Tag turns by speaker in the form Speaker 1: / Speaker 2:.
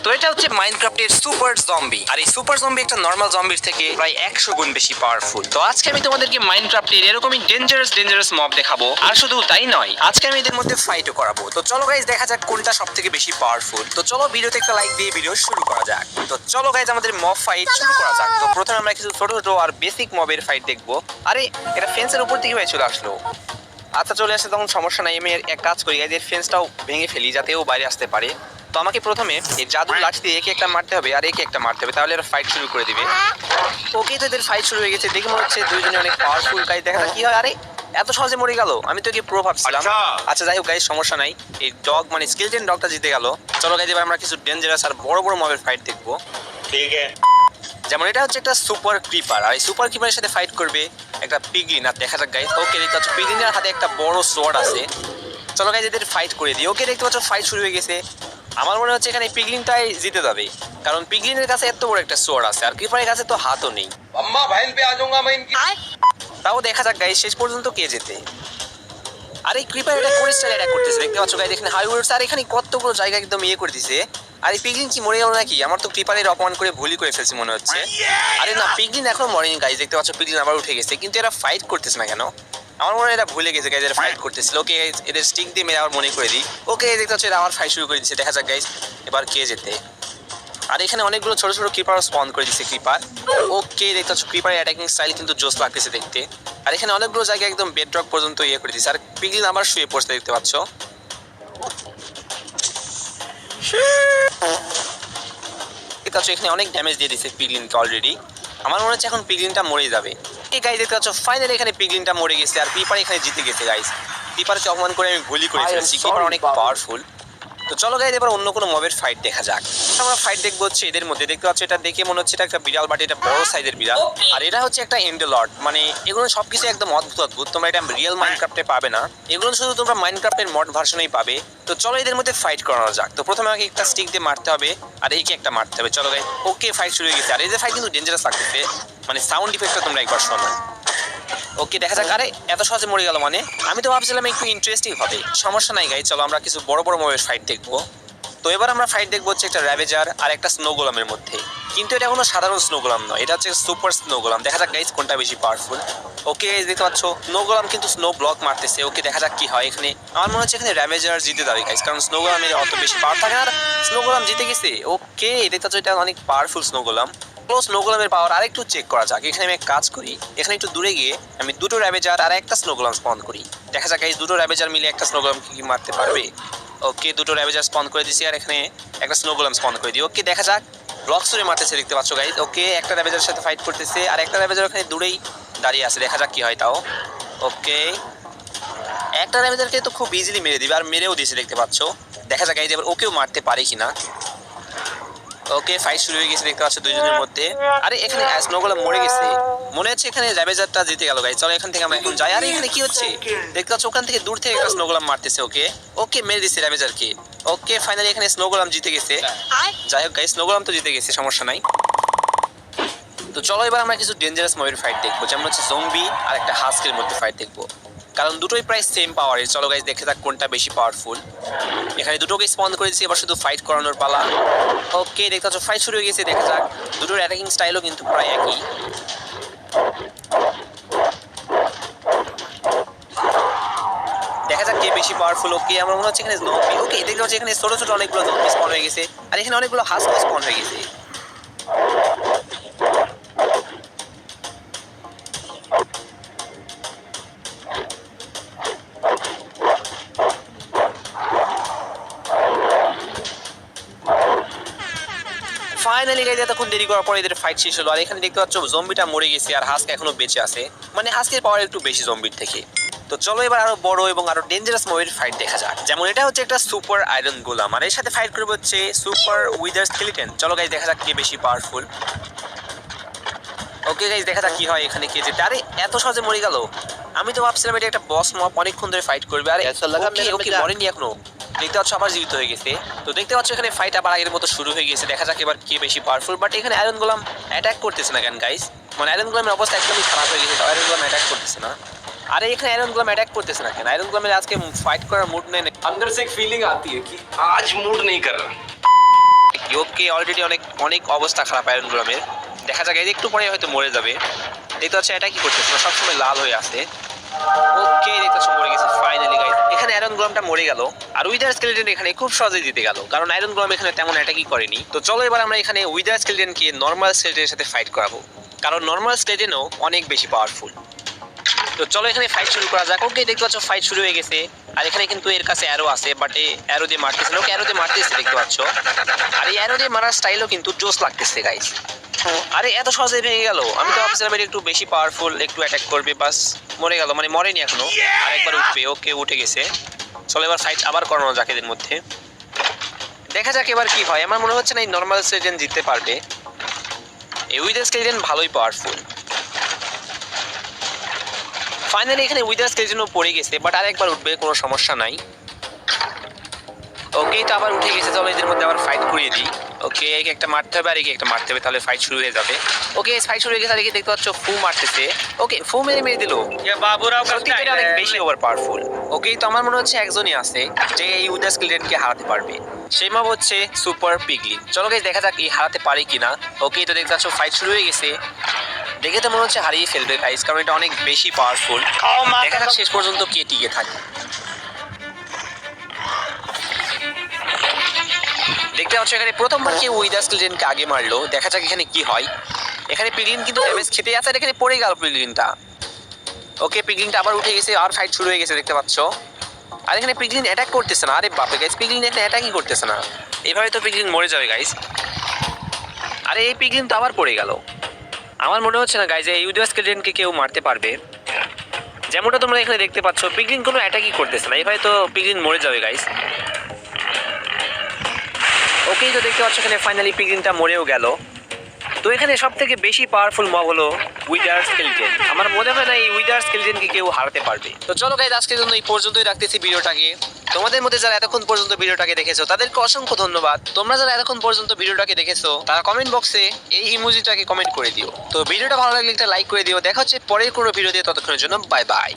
Speaker 1: তো এটা হচ্ছে মাইনক্রাফটের সুপার জম্বি, আর এই সুপার জম্বি একটা নরমাল জম্বির থেকে প্রায় 100 গুণ বেশি পাওয়ারফুল। তো আজকে আমি তোমাদেরকে মাইনক্রাফটের এরকমই ডেঞ্জারাস মব দেখাবো, আর শুধু তাই নয়, আজকে আমি এদের মধ্যে ফাইটও করাবো। তো চলো গাইজ দেখা যাক কোনটা সবথেকে বেশি পাওয়ারফুল। তো চলো ভিডিওতে একটা লাইক দিয়ে ভিডিও শুরু করা যাক। তো চলো গাইজ আমাদের মব ফাইট শুরু করা যাক। তো প্রথমে আমরা কিছু ছোট ছোট আর বেসিক মবের ফাইট দেখবো। আরে এটা ফেন্সের উপর থেকে চলে আসলো। আচ্ছা চলে আসে তখন সমস্যা নাই, আমি এক কাজ করি গাইজ, এর ফেন্সটাও ভেঙে ফেলি যাতে ও বাইরে আসতে পারে। তো আমাকে প্রথমে এই জাদুর লাঠি দিয়ে একে একটা মারতে হবে আর একে একটা মারতে হবে, তাহলে এরা ফাইট শুরু করে দিবে। ওকে তো এদের ফাইট শুরু হয়ে গেছে, দেখে মনে হচ্ছে দুইজনে অনেক পাওয়ারফুল। গাইজ দেখা যাক কি হয়। আরে এত সহজে মরে গেল, আমি তো একে প্রো ভাবছিলাম। আচ্ছা যাই হোক গাইজ সমস্যা নাই, এই ডগ মানে স্কেলটেন ডগটা জিতে গেল। চলো গাইজ এবার আমরা কিছু ডেঞ্জারাস আর বড় বড় মবের ফাইট দেখবো।
Speaker 2: ঠিক আছে।
Speaker 1: যেমন এটা হচ্ছে একটা সুপার ক্রিপার, আর এই সুপার ক্রিপারের সাথে ফাইট করবে একটা পিগলিন। আর দেখা যাক গাইজ, ওকে দেখতে পাচ্ছ পিগলিনের হাতে একটা বড় সোয়ার্ড আছে। চলো গাইজ এদের ফাইট করে দিই। ওকে দেখতে পাচ্ছ ফাইট শুরু হয়ে গেছে। আমার মনে হচ্ছে এখানে পিগলিনটাই জিতে যাবে, কারণ পিগলিনের কাছে এত বড় একটা সোয়ার্ড আছে আর ক্রিপারের কাছে তো হাতও নেই।
Speaker 2: अम्मा बहन पे आ जाऊंगा मैं इनकी।
Speaker 1: তাও দেখা যাক গাইজ শেষ পর্যন্ত কে জেতে। আর এই ক্রিপার এটা কোন স্টাইলে অ্যাটাক করতেছে দেখতে পাচ্ছ গাইজ, এখানে হাই উডস আর এখানে কতগুলো জায়গা একদম ইয়ে করে দিছে। আর এই পিগলিন কি মরে গেল নাকি? আমার তো ক্রিপারের অপমান করে ভুলই করে ফেলছি মনে হচ্ছে। আরে না, পিগলিন এখনো মরেনি গাইজ, দেখতে পাচ্ছ পিগলিন আবার উঠে গেছে, কিন্তু এরা ফাইট করতেছে না কেন? আমার মনে হয় এরা ভুলে গেছে গাইজ, এরা ফাইট করতেছিল। ওকে এদের স্টিক দিয়ে মেরে আবার মনে করে দিই। ওকে দেখতে পাচ্ছ এরা আবার ফাইট শুরু করে দিচ্ছে, দেখা যাক গাইজ এবার কে জেতে। আর এখানে অনেকগুলো ছোট ছোট ক্রিপার স্পন করে দিচ্ছে ক্রিপার। ওকে দেখতে পাচ্ছ ক্রিপারের অ্যাটাকিং স্টাইল কিন্তু জোস লাগতেছে দেখতে। আর এখানে অনেকগুলো জায়গায় একদম বেডরক পর্যন্ত ইয়ে করে দিচ্ছে, আর পিগলিন আবার শুয়ে পড়ছে দেখতে পাচ্ছ। দেখতে পাচ্ছ এখানে অনেক ড্যামেজ দিয়ে দিচ্ছে পিগলিনকে অলরেডি। আমার মনে হচ্ছে এখন পিগলিনটা মরে যাবে। এই গাইজ দেখতে পাচ্ছ ফাইনালি এখানে পিগলিনটা মরে গেছে আর ক্রিপার এখানে জিতে গেছে গাইজ। ক্রিপারকে অপমান করে আমি ভুলই করে ফেলেছি, ক্রিপার অনেক পাওয়ারফুল। তো চলো গাইজ এবার অন্য কোনো মবের ফাইট দেখা যাক। আমরা ফাইট দেখবো হচ্ছে এদের মধ্যে, দেখতে পাচ্ছ এটা দেখে মনে হচ্ছে এটা একটা বিড়াল, বাট এটা বড় সাইজের বিড়াল। আর এটা হচ্ছে একটা এন্ডেলর্ড, মানে এগুলো সবকিছু একদম অদ্ভুত। তোমরা এটা রিয়েল মাইনক্রাফটে পাবে না, এগুলো শুধু তোমরা মাইনক্রাফটের মড ভার্সনেই পাবে। তো চলো এদের মধ্যে ফাইট করানো যাক। তো প্রথমে আমাকে একটা স্টিক দিয়ে মারতে হবে আর একে একটা মারতে হবে। চলো গাইজ ওকে ফাইট শুরু হয়ে গেছে। আর এদের ফাইট কিন্তু ডেঞ্জারাস লাগতেছে, মানে সাউন্ড ইফেক্টটা তোমরা একবার শোনো। ওকে দেখা যাক। আরে এত সহজে মরে গেল, মানে আমি তো ভাবছিলাম একটু ইন্টারেস্টিং হবে। সমস্যা নাই গাইজ, চলো আমরা কিছু বড় বড় মবের ফাইট দেখবো। তো এবার আমরা ফাইট দেখবো হচ্ছে একটা র্যাভেজার আর একটা স্নো গোলামের মধ্যে, কিন্তু এটা কোনো সাধারণ স্নো গোলাম নয়, এটা হচ্ছে সুপার স্নো গোলাম। দেখা যাক গাইজ কোনটা বেশি পাওয়ারফুল। ওকে দেখতে পাচ্ছ স্নো গোলাম কিন্তু স্নো ব্লক মারতেছে। ওকে দেখা যাক কি হয় এখানে। আমার মনে হচ্ছে এখানে র্যাভেজার জিতে যাবে গাইজ, কারণ স্নো গোলামের অত বেশি পাওয়ার থাকে না, আর স্নো গোলাম জিতে গেছে। ওকে দেখতে পাচ্ছ এটা অনেক পাওয়ারফুল স্নো গোলাম। স্নো গোলামের পাওয়ার আরেকটু চেক করা যাক। এখানে আমি এক কাজ করি, এখানে একটু দূরে গিয়ে আমি দুটো র্যাভেজার আর একটা স্নো গোলাম স্পন করি। দেখা যাক গাইজ দুটো র্যাভেজার মিলে একটা স্নো গোলাম কি মারতে পারবে। ওকে দুটো র্যাভেজার স্পন করে দিছি আর এখানে একটা স্নো গোলাম স্পন করে দিই। ওকে দেখা যাক ব্লক সুরে মারতেছে দেখতে পাচ্ছ গাইজ। ওকে একটা র্যাভেজারের সাথে ফাইট করতেছে আর একটা র্যাভেজার ওখানে দূরেই দাঁড়িয়ে আছে, দেখা যাক কি হয় তাও। ওকে একটা র্যাভেজারকে তো খুব ইজিলি মেরে দিবে আর মেরেও দিয়েছে দেখতে পাচ্ছ। দেখা যাক গাইজ এবার ওকেও মারতে পারে কিনা। ওকে ফাইট শুরু হয়ে গেছে দেখতে পাচ্ছ দুইজনের মধ্যে। আরে এখানে স্নো গোলাম মরে গেছে, মনে হচ্ছে এখানে র্যাভেজারটা জিতে গেল গাইজ। চলো এখান থেকে আমরা এখন যাই। আরে এখানে কি হচ্ছে দেখতে পাচ্ছ, ওখান থেকে দূর থেকে একটা স্নো গোলাম মারতেছে। ওকে ওকে মেরে দিচ্ছে র্যাভেজারকে। ওকে ফাইনালি এখানে স্নো গোলাম জিতে গেছে। যাই হোক গাইজ স্নো গোলাম তো জিতে গেছে, সমস্যা নাই। তো চলো এবার আমরা কিছু ডেঞ্জারাস মবের ফাইট দেখবো, যেমন হচ্ছে জম্বি আর একটা হাস্কের মধ্যে ফাইট দেখবো, কারণ দুটোই প্রায় সেম পাওয়ারের। চলো গাইজ দেখে যাক কোনটা বেশি পাওয়ারফুল। এখানে দুটোকে স্পন করে দিচ্ছি, এবার শুধু ফাইট করানোর পালা। ওকে দেখতে পাচ্ছ ফাইট শুরু হয়ে গেছে, দেখা যাক দুটোর অ্যাটাকিং স্টাইলও কিন্তু প্রায় একই। দেখা যাক কে বেশি পাওয়ারফুল। ওকে আমার মনে হচ্ছে এখানে জম্বি। ওকে দেখতে পাচ্ছি এখানে ছোট ছোট অনেকগুলো জম্বি স্পন হয়ে গেছে আর এখানে অনেকগুলো হাস্ক স্পন হয়ে গেছে। ফাইনালি গাইজ এতক্ষণ দেরি করার পরে এদের ফাইট শেষ হলো। আর এখানে দেখতে পাচ্ছ জম্বিটা মরে গেছে আর হাস্ক এখনো বেঁচে আছে, মানে হাস্কের পাওয়ার একটু বেশি জম্বির থেকে। তো চলো এবার আরো বড় এবং আরো ডেঞ্জারাস মবের ফাইট দেখা যাক। যেমন এটা হচ্ছে একটা সুপার আয়রন গোলাম আর এর সাথে ফাইট করবে হচ্ছে সুপার উইদার স্কেলিটন। চলো গাইজ দেখা যাক কে বেশি পাওয়ারফুল। ওকে গাইজ দেখা যাক কি হয় এখানে কে যেতে। আরে এত সহজে মরে গেল, আমি তো ভাবছিলাম এটা একটা বস মব অনেকক্ষণ ধরে ফাইট করবে। আরে ওকে মরেনি এখনো, দেখতে পাচ্ছ আবার জীবিত হয়ে গেছে। তো দেখতে পাচ্ছ এখানে ফাইট আবার আগের মতো শুরু হয়ে গেছে, দেখা যাক এবার কে বেশি পাওয়ারফুল। বাট এখানে আয়রন গোলাম অ্যাটাক করতেছে না কেন গাইস, মানে আয়রন গোলামের অবস্থা একদমই খারাপ হয়ে গেছে, আয়রন গোলাম অ্যাটাক করতেছে না। আরে এখানে আয়রন গোলাম অ্যাটাক করতেছে না কেন? আয়রন গোলামের আজকে ফাইট করার মুড নেই।
Speaker 2: अंदर से एक फीलिंग आती है कि आज मूड नहीं कर रहा।
Speaker 1: কি। ওকে অলরেডি অনেক অনেক অবস্থা খারাপ আয়রন গ্রামের। দেখা যাক একটু পরে হয়তো মরে যাবে। দেখতে পাচ্ছ এটা কি করতেছে না, সবসময় লাল হয়ে আছে। ওকে দেখতে পাচ্ছ মরে গেছে ফাইনালি গাইস। এখানে আয়রন গ্রামটা মরে গেল আর উইদার স্কেলেটন এখানে খুব সহজেই জিতে গেল, কারণ আয়রন গ্রাম এখানে তেমন অ্যাটাকই করেনি। তো চলো এবার আমরা এখানে উইদার স্কেলেটনকে নর্মাল স্কেলেটনের সাথে ফাইট করাবো, কারণ নর্মাল স্কেলেটনও অনেক বেশি পাওয়ারফুল। তো চলো এখানে ফাইট শুরু করা যাক। ওকে দেখতে পাচ্ছ ফাইট শুরু হয়ে গেছে আর এখানে কিন্তু এর কাছে অ্যারো আছে, বাট এই অ্যারো দিয়ে মারতেছে না। ওকে অ্যারো দিয়ে মারতেছে দেখতে পাচ্ছ, আর এই অ্যারো দিয়ে মারার স্টাইলও কিন্তু জোস লাগতেছে গাইস। আরে এত সহজে ভেঙে গেল। আমি তো ভাবছিলাম এটা একটু বেশি পাওয়ারফুল, একটু অ্যাটাক করবে, বাস মরে গেল। মানে মরেনি এখনো, আরেকবার উঠবে। ওকে উঠে গেছে। চলো এবার ফাইট আবার করানো যাক এদের মধ্যে, দেখা যাক এবার কি হয়। আমার মনে হচ্ছে না এই নর্মাল স্কেলেটন জিততে পারবে। এই উইদার স্কেলেটন ভালোই পাওয়ারফুল। ফাইনালি এখানে উইদার স্কেলেটনও পড়ে গেছে, বাট আরেকবার উঠবে, কোনো সমস্যা নাই। ওকে তো আবার উঠে গেছে। চলো এদের মধ্যে আবার ফাইট করিয়ে দিই। ওকে একে একটা মারতে হবে আর একে একটা মারতে হবে, তাহলে ফাইট শুরু হয়ে যাবে। ওকে ফাইট শুরু হয়ে গেছে আর একে দেখতে পাচ্ছ ফু মারতেছে। ওকে ফু মেরে মেরে দিল।
Speaker 2: ये बाबूराव का
Speaker 1: সত্যি এটা অনেক বেশি ওভার পাওয়ারফুল। ওকে তো আমার মনে হচ্ছে একজনই আছে যে এই উইদার স্কেলেটনকে হারাতে পারবে, সেই মাপ হচ্ছে সুপার পিগলিন। চলো গাইস দেখা যাক এই হারাতে পারে কিনা। ওকে তো দেখতে পাচ্ছ ফাইট শুরু হয়ে গেছে। দেখে তো মনে হচ্ছে হারিয়ে ফেলবে গাইস, কারণ এটা অনেক বেশি পাওয়ারফুল।
Speaker 2: खाओ मार
Speaker 1: দেখা যাক শেষ পর্যন্ত কে টিকে থাকে। দেখতে পাচ্ছ এখানে প্রথমবার কেউ উইদার স্কেলেটনকে আগে মারলো। দেখা যাক এখানে কি হয়। এখানে পিগলিন কিন্তু ড্যামেজ খেতে আছে আর এখানে পড়ে গেল পিগলিনটা। ওকে পিগলিনটা আবার উঠে গেছে আর ফাইট শুরু হয়ে গেছে দেখতে পাচ্ছ। আর এখানে পিগলিন অ্যাটাক করতেছে না। আরে বাপরে গাইস, পিগলিন এখানে অ্যাটাকই করতেছে না। এভাবে তো পিগলিন মরে যাবে গাইস। আরে এই পিগলিন তো আবার পড়ে গেল। আমার মনে হচ্ছে না গাইস এই উইদার স্কেলেটনকে কেউ মারতে পারবে। যেমনটা তোমরা এখানে দেখতে পাচ্ছ পিগলিন কোনো অ্যাটাকই করতেছে না। এভাবে তো পিগলিন মরে যাবে গাইস। ওকেই তো দেখতে পাচ্ছ এখানে ফাইনালি পিগলিনটা মরেও গেল। তো এখানে সব থেকে বেশি পাওয়ারফুল মব হলো উইদার স্কেলেটন। আমার মনে হয় না এই উইদার স্কেলেটনকে কেউ হারাতে পারবে। তো চলো গাইস আজকের জন্য এই পর্যন্তই রাখতেছি ভিডিওটাকে। তোমাদের মধ্যে যারা এতক্ষণ পর্যন্ত ভিডিওটাকে দেখেছো তাদেরকে অসংখ্য ধন্যবাদ। তোমরা যারা এতক্ষণ পর্যন্ত ভিডিওটাকে দেখেছো তারা কমেন্ট বক্সে এই ইমোজিটাকে কমেন্ট করে দিও। তো ভিডিওটা ভালো লাগলে একটা লাইক করে দিও। দেখা হচ্ছে পরের কোনো ভিডিও দিয়ে, ততক্ষণের জন্য বাই বাই।